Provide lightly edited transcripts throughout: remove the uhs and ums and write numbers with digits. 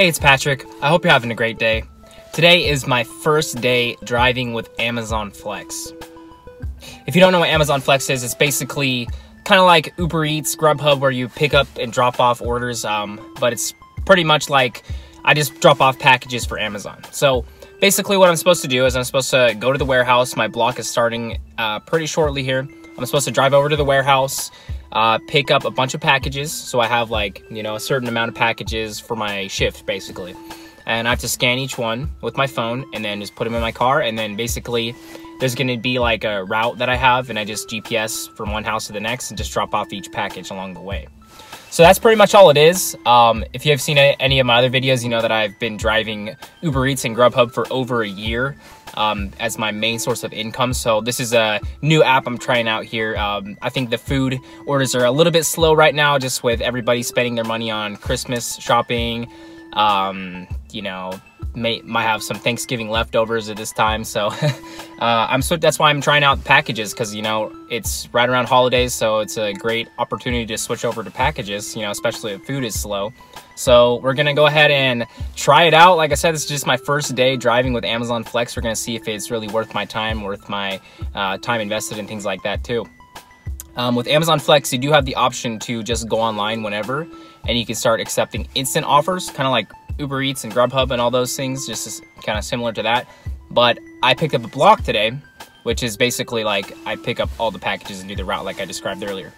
Hey, it's Patrick. I hope you're having a great day. Today is my first day driving with Amazon Flex. If you don't know what Amazon Flex is, it's basically kind of like Uber Eats, Grubhub, where you pick up and drop off orders, but it's pretty much like I just drop off packages for Amazon. So basically what I'm supposed to do is I'm supposed to go to the warehouse. My block is starting pretty shortly here. I'm supposed to drive over to the warehouse, pick up a bunch of packages. So I have like, a certain amount of packages for my shift basically. And I have to scan each one with my phone and then just put them in my car. And then basically there's going to be like a route that I have and I just GPS from one house to the next and just drop off each package along the way. So that's pretty much all it is. If you have seen any of my other videos, you know that I've been driving Uber Eats and Grubhub for over a year as my main source of income. So this is a new app I'm trying out here. I think the food orders are a little bit slow right now, just with everybody spending their money on Christmas shopping. Might have some Thanksgiving leftovers at this time, so that's why I'm trying out packages, because it's right around holidays, so it's a great opportunity to switch over to packages, especially if food is slow. So we're gonna go ahead and try it out. Like I said, this is just my first day driving with Amazon Flex. We're gonna see if it's really worth my time, worth my time invested in things like that too. With Amazon Flex, you do have the option to just go online whenever, and you can start accepting instant offers, kind of like Uber Eats and Grubhub and all those things, just kind of similar to that. But I picked up a block today, which is basically like I pick up all the packages and do the route like I described earlier.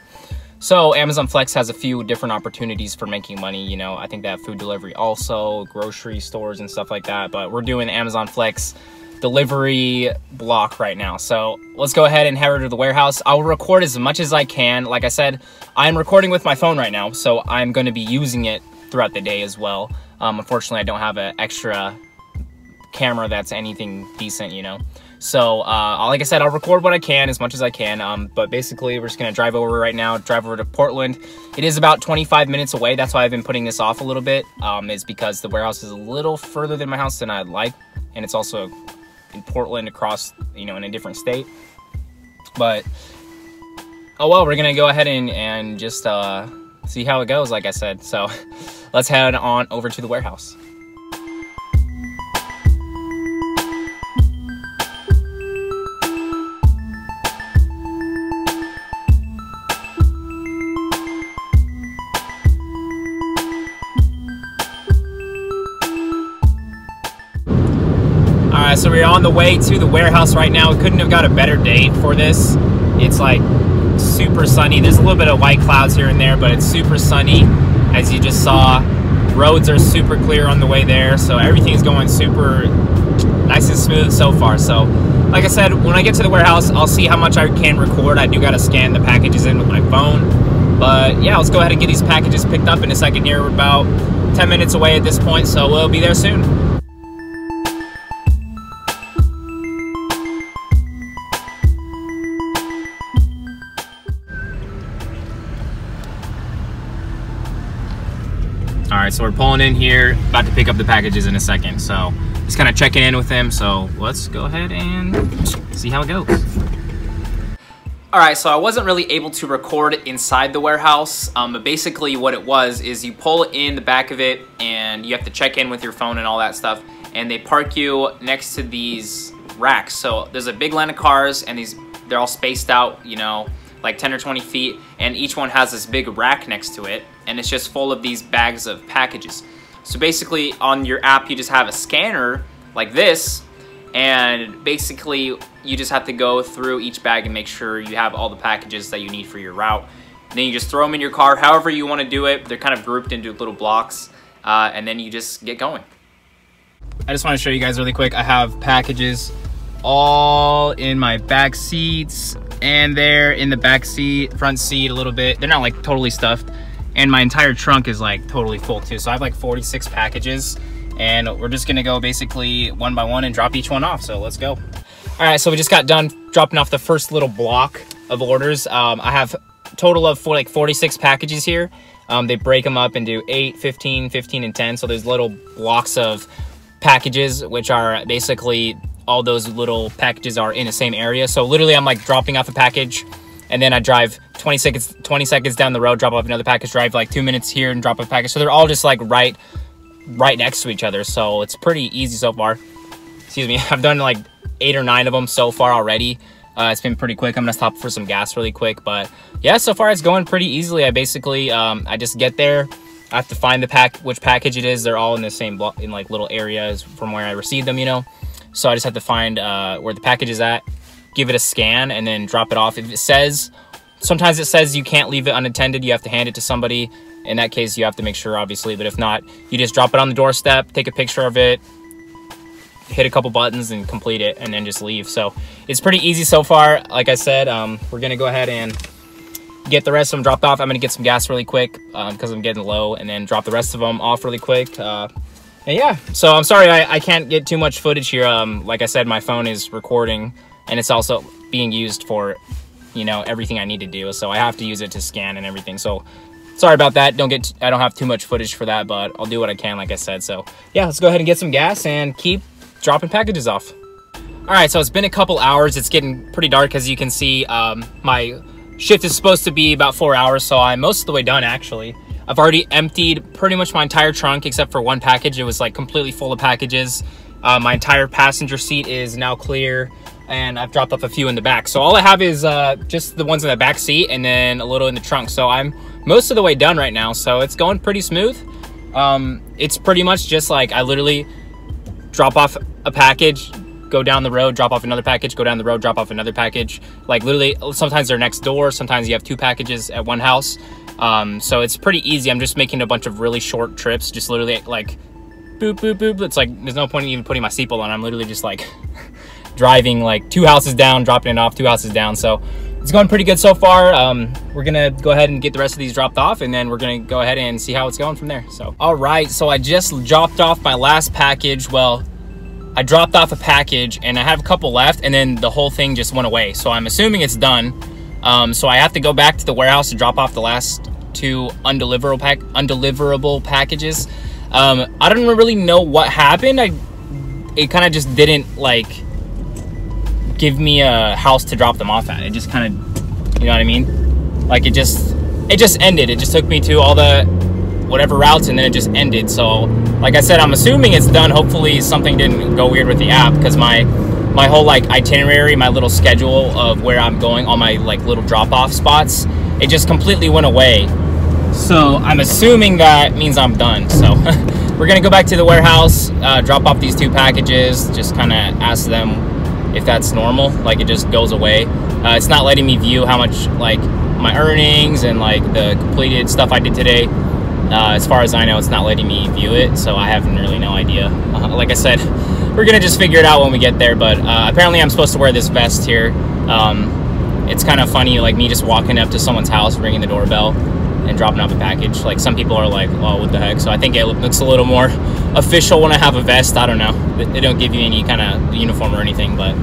So Amazon Flex has a few different opportunities for making money. I think they have food delivery also, grocery stores and stuff like that. But we're doing Amazon Flex delivery block right now. So let's go ahead and head over to the warehouse. I'll record as much as I can. Like I said, I'm recording with my phone right now, so I'm going to be using it throughout the day as well. Unfortunately, I don't have an extra camera that's anything decent, So, like I said, I'll record what I can, as much as I can. But basically, we're just going to drive over right now, drive over to Portland. It is about 25 minutes away. That's why I've been putting this off a little bit, is because the warehouse is a little further than my house than I'd like. And it's also in Portland across, in a different state. But, oh well, we're going to go ahead and just see how it goes, like I said. So, let's head on over to the warehouse. Alright, so we're on the way to the warehouse right now. We couldn't have got a better day for this. It's like super sunny. There's a little bit of white clouds here and there, but it's super sunny. As you just saw, roads are super clear on the way there, so everything's going super nice and smooth so far. So, like I said, when I get to the warehouse, I'll see how much I can record. I do gotta scan the packages in with my phone. But yeah, let's go ahead and get these packages picked up in a second here. We're about 10 minutes away at this point, so we'll be there soon. Alright, so we're pulling in here, about to pick up the packages in a second, so just kind of checking in with them, so let's go ahead and see how it goes. Alright, so I wasn't really able to record inside the warehouse, but basically what it was is you pull in the back of it and you have to check in with your phone and all that stuff, and they park you next to these racks. So there's a big line of cars and they're all spaced out, like 10 or 20 feet, and each one has this big rack next to it, and it's just full of these bags of packages. So basically on your app you just have a scanner like this, and basically you just have to go through each bag and make sure you have all the packages that you need for your route. And then you just throw them in your car however you want to do it. They're kind of grouped into little blocks, and then you just get going. I just want to show you guys really quick. I have packages all in my back seats, and they're in the back seat, front seat a little bit. They're not like totally stuffed, and my entire trunk is like totally full too. So I have like 46 packages, and we're just gonna go basically one by one and drop each one off. So let's go. All right, so we just got done dropping off the first little block of orders. I have a total of 46 packages here. They break them up into 8, 15, 15, and 10. So there's little blocks of packages, which are basically all those little packages are in the same area. So literally I'm like dropping off a package, and then I drive 20 seconds down the road, drop off another package, drive like 2 minutes here and drop a package. So they're all just like right right next to each other, so it's pretty easy so far. Excuse me. I've done like 8 or 9 of them so far already. It's been pretty quick. I'm gonna stop for some gas really quick, but yeah, so far it's going pretty easily. I basically I just get there, I have to find which package it is. They're all in the same block, in like little areas from where I received them, you know. So I just have to find where the package is at, give it a scan, and then drop it off. If it says, sometimes it says you can't leave it unattended, you have to hand it to somebody. In that case, you have to make sure, obviously, but if not, you just drop it on the doorstep, take a picture of it, hit a couple buttons and complete it, and then just leave. So it's pretty easy so far. Like I said, we're gonna go ahead and get the rest of them dropped off. I'm gonna get some gas really quick because I'm getting low, and then drop the rest of them off really quick. And yeah, so I'm sorry I can't get too much footage here. Like I said, my phone is recording, and it's also being used for, you know, everything I need to do, so I have to use it to scan and everything. So sorry about that. I don't have too much footage for that, but I'll do what I can, like I said. So yeah, let's go ahead and get some gas and keep dropping packages off. All right, so it's been a couple hours. It's getting pretty dark, as you can see. My shift is supposed to be about 4 hours, so I'm most of the way done, actually. I've already emptied pretty much my entire trunk except for one package. It was like completely full of packages. My entire passenger seat is now clear, and I've dropped off a few in the back. So all I have is just the ones in the back seat and then a little in the trunk. So I'm most of the way done right now, so it's going pretty smooth. It's pretty much just like I literally drop off a package, go down the road, drop off another package, go down the road, drop off another package. Like literally, sometimes they're next door, sometimes you have 2 packages at one house. So it's pretty easy. I'm just making a bunch of really short trips, just literally like boop, boop, boop. It's like, there's no point in even putting my seatbelt on. I'm literally just like driving like 2 houses down, dropping it off, 2 houses down. So it's going pretty good so far. We're gonna go ahead and get the rest of these dropped off, and then we're gonna go ahead and see how it's going from there. So, all right, so I just dropped off my last package. Well, I dropped off a package and I have a couple left, and then the whole thing just went away. So I'm assuming it's done. So I have to go back to the warehouse to drop off the last 2 undeliverable packages. I don't really know what happened. It kind of just didn't like give me a house to drop them off at. It just kind of, you know what I mean? Like it just ended. It just took me to all the whatever routes, and then it just ended. So like I said, I'm assuming it's done. Hopefully something didn't go weird with the app, because my whole like itinerary, my little schedule of where I'm going, all my like little drop-off spots, it just completely went away. So I'm assuming that means I'm done. So we're gonna go back to the warehouse, drop off these 2 packages, just kind of ask them if that's normal. Like it just goes away. It's not letting me view how much like my earnings and like the completed stuff I did today. As far as I know, it's not letting me view it, so I have really no idea. Like I said, we're gonna just figure it out when we get there, but apparently I'm supposed to wear this vest here. It's kind of funny, like me just walking up to someone's house, ringing the doorbell, and dropping off a package. Like some people are like, oh, what the heck? So I think it looks a little more official when I have a vest. I don't know. They don't give you any kind of uniform or anything, but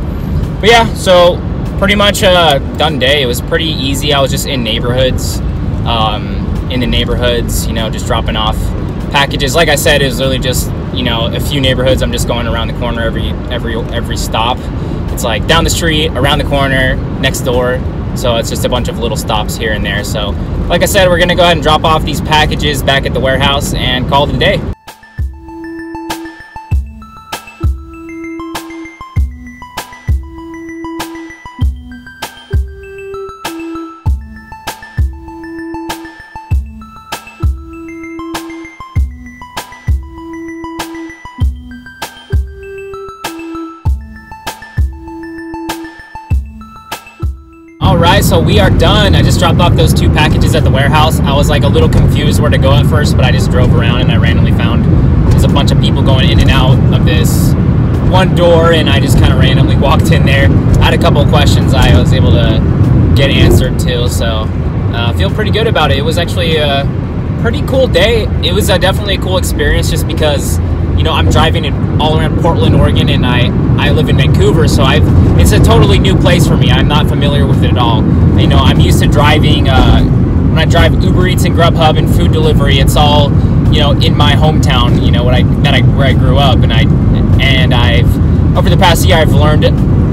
yeah, so pretty much done day. It was pretty easy. I was just in neighborhoods. In the neighborhoods, you know, just dropping off packages. Like I said, it was really just, you know, a few neighborhoods. I'm just going around the corner every stop. It's like down the street, around the corner, next door. So it's just a bunch of little stops here and there. So like I said, we're gonna go ahead and drop off these packages back at the warehouse and call it a day. Alright, so we are done. I just dropped off those 2 packages at the warehouse. I was like a little confused where to go at first, but I just drove around and I randomly found there's a bunch of people going in and out of this one door, and I just kind of randomly walked in there. I had a couple of questions I was able to get answered to, so I feel pretty good about it. It was actually a pretty cool day. It was definitely a cool experience, just because, you know, I'm driving all around Portland, Oregon, and I live in Vancouver, so it's a totally new place for me. I'm not familiar with it at all. You know, I'm used to driving, when I drive Uber Eats and Grubhub and food delivery, it's all, you know, in my hometown, you know, where I grew up, and I've, over the past year, I've learned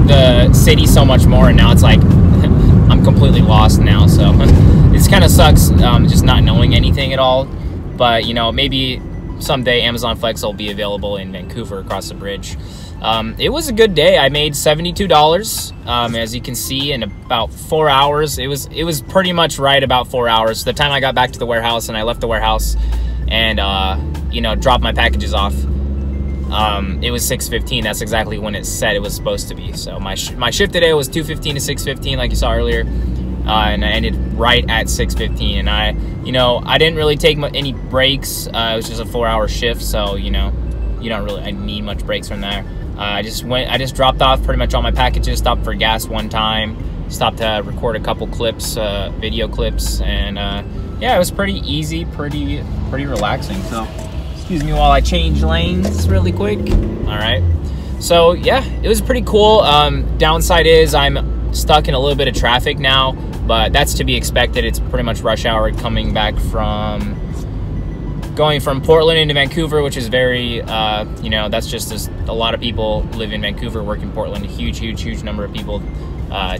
the city so much more, and now it's like, I'm completely lost now, so it kind of sucks, just not knowing anything at all. But, you know, maybe someday Amazon Flex will be available in Vancouver across the bridge. It was a good day. I made $72, as you can see, in about 4 hours. It was pretty much right about 4 hours. The time I got back to the warehouse and I left the warehouse and you know, dropped my packages off, it was 6:15. That's exactly when it said it was supposed to be. So my shift today was 2:15 to 6:15, like you saw earlier, and I ended right at 6:15. And I didn't really take any breaks. It was just a 4-hour shift, so you know, you don't really need much breaks from there. I just dropped off pretty much all my packages, stopped for gas one time, stopped to record a couple clips, video clips, and yeah, it was pretty easy, pretty relaxing. So excuse me while I change lanes really quick. All right, so yeah, it was pretty cool. Downside is I'm stuck in a little bit of traffic now, but that's to be expected. It's pretty much rush hour going from Portland into Vancouver, which is very, you know, that's just a lot of people live in Vancouver, work in Portland. A huge number of people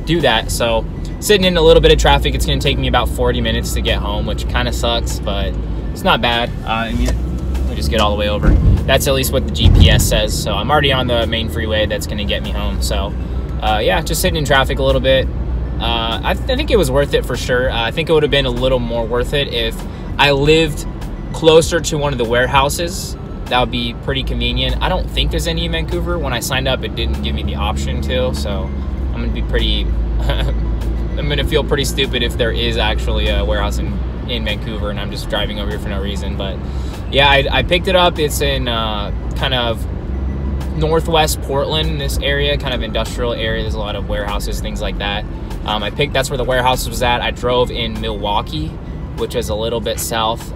do that. So sitting in a little bit of traffic, it's going to take me about 40 minutes to get home, which kind of sucks, but it's not bad. I mean, let me just get all the way over. That's at least what the GPS says. So I'm already on the main freeway that's going to get me home. So yeah, just sitting in traffic a little bit. I think it was worth it for sure. I think it would have been a little more worth it if I lived closer to one of the warehouses. That would be pretty convenient. I don't think there's any in Vancouver. When I signed up, it didn't give me the option to, so I'm gonna be pretty I'm gonna feel pretty stupid if there is actually a warehouse in Vancouver and I'm just driving over here for no reason. But yeah, I picked it up. It's in kind of northwest Portland, this area, kind of industrial area. There's a lot of warehouses, things like that. That's where the warehouse was at. I drove in Milwaukee, which is a little bit south.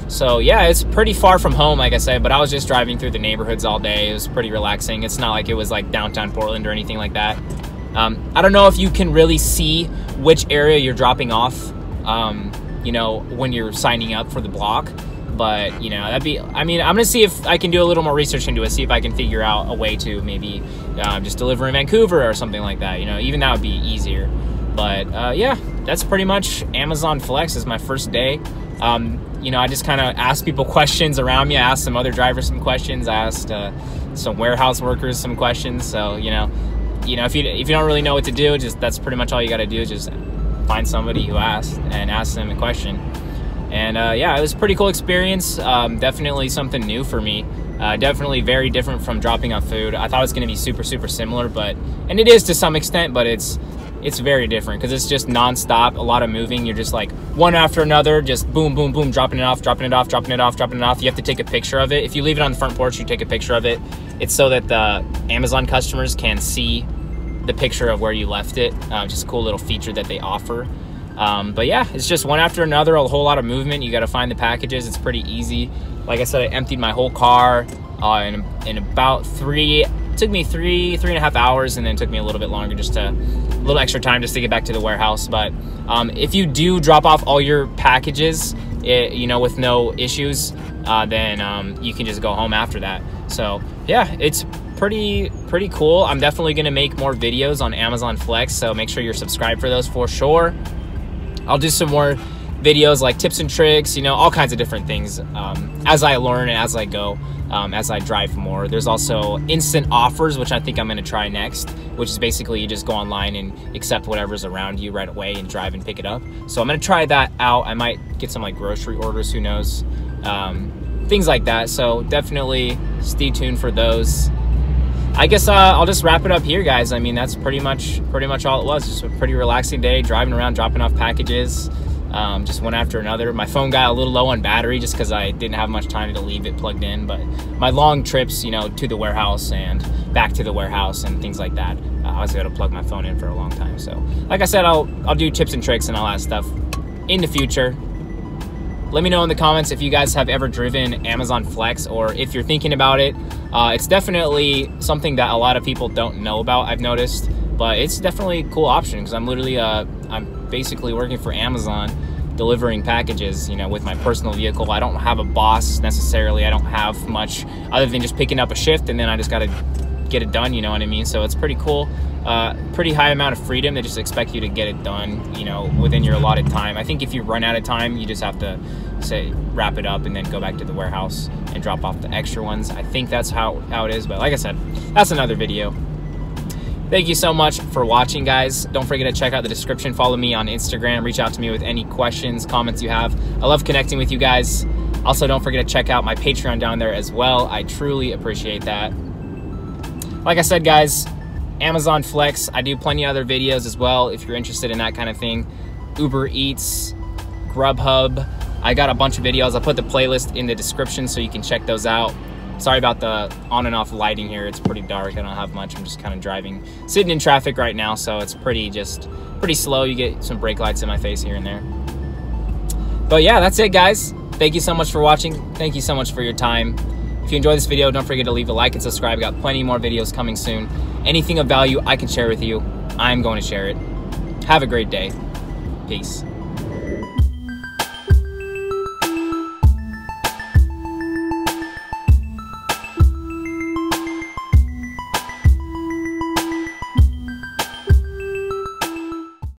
So yeah, it's pretty far from home, like I said, but I was just driving through the neighborhoods all day. It was pretty relaxing. It's not like it was like downtown Portland or anything like that. I don't know if you can really see which area you're dropping off, you know, when you're signing up for the block, but you know, I mean, I'm gonna see if I can do a little more research into it, see if I can figure out a way to maybe just deliver in Vancouver or something like that. You know, even that would be easier. But yeah, that's pretty much Amazon Flex. Is my first day. You know, I just kind of asked people questions around me. I asked some other drivers some questions. I asked some warehouse workers some questions. So you know, if you don't really know what to do, that's pretty much all you got to do. Is just find somebody who asked and ask them a question. And yeah, it was a pretty cool experience. Definitely something new for me. Definitely very different from dropping off food. I thought it was going to be super similar, and it is to some extent, but it's very different because it's just nonstop, a lot of moving. You're just like one after another, just boom, dropping it off. You have to take a picture of it. If you leave it on the front porch, you take a picture of it. It's so that the Amazon customers can see the picture of where you left it. Just a cool little feature that they offer. But yeah, it's just one after another, a whole lot of movement. You got to find the packages. It's pretty easy. Like I said, I emptied my whole car in about it took me three and a half hours, and then it took me a little bit longer, a little extra time just to get back to the warehouse. But if you do drop off all your packages, you know, with no issues, then you can just go home after that. So yeah, it's pretty cool. I'm definitely going to make more videos on Amazon Flex, so make sure you're subscribed for those for sure. I'll do some more videos like tips and tricks, you know, all kinds of different things as I learn and as I go, as I drive more. There's also instant offers, which I think I'm going to try next, which is basically you just go online and accept whatever's around you right away and drive and pick it up. So I'm going to try that out. I might get some like grocery orders, who knows, things like that. So definitely stay tuned for those. I guess I'll just wrap it up here, guys. I mean, that's pretty much all it was. Just a pretty relaxing day, driving around, dropping off packages, just one after another. My phone got a little low on battery just because I didn't have much time to leave it plugged in. But my long trips, you know, to the warehouse and back to the warehouse and things like that, I was able to plug my phone in for a long time. So, like I said, I'll do tips and tricks and all that stuff in the future. Let me know in the comments if you guys have ever driven Amazon Flex, or if you're thinking about it. It's definitely something that a lot of people don't know about, I've noticed, but it's definitely a cool option because I'm literally, I'm basically working for Amazon, delivering packages, you know, with my personal vehicle. I don't have a boss necessarily. I don't have much other than just picking up a shift, and then I just got to get it done, you know what I mean? So it's pretty cool. Pretty high amount of freedom. They just expect you to get it done, you know, within your allotted time. I think if you run out of time, you just have to say wrap it up and then go back to the warehouse and drop off the extra ones. I think that's how it is, but like I said, that's another video. Thank you so much for watching, guys. Don't forget to check out the description. Follow me on Instagram. Reach out to me with any questions, comments you have. I love connecting with you guys. Also, don't forget to check out my Patreon down there as well. I truly appreciate that. Like I said, guys, Amazon Flex. I do plenty of other videos as well if you're interested in that kind of thing. Uber Eats, Grubhub. I got a bunch of videos. I'll put the playlist in the description so you can check those out. Sorry about the on and off lighting here. It's pretty dark. I don't have much. I'm just kind of driving, sitting in traffic right now, so it's pretty slow. You get some brake lights in my face here and there. But yeah, that's it, guys. Thank you so much for watching. Thank you so much for your time. If you enjoyed this video, don't forget to leave a like and subscribe. Got plenty more videos coming soon. Anything of value I can share with you, I'm going to share it. Have a great day. Peace.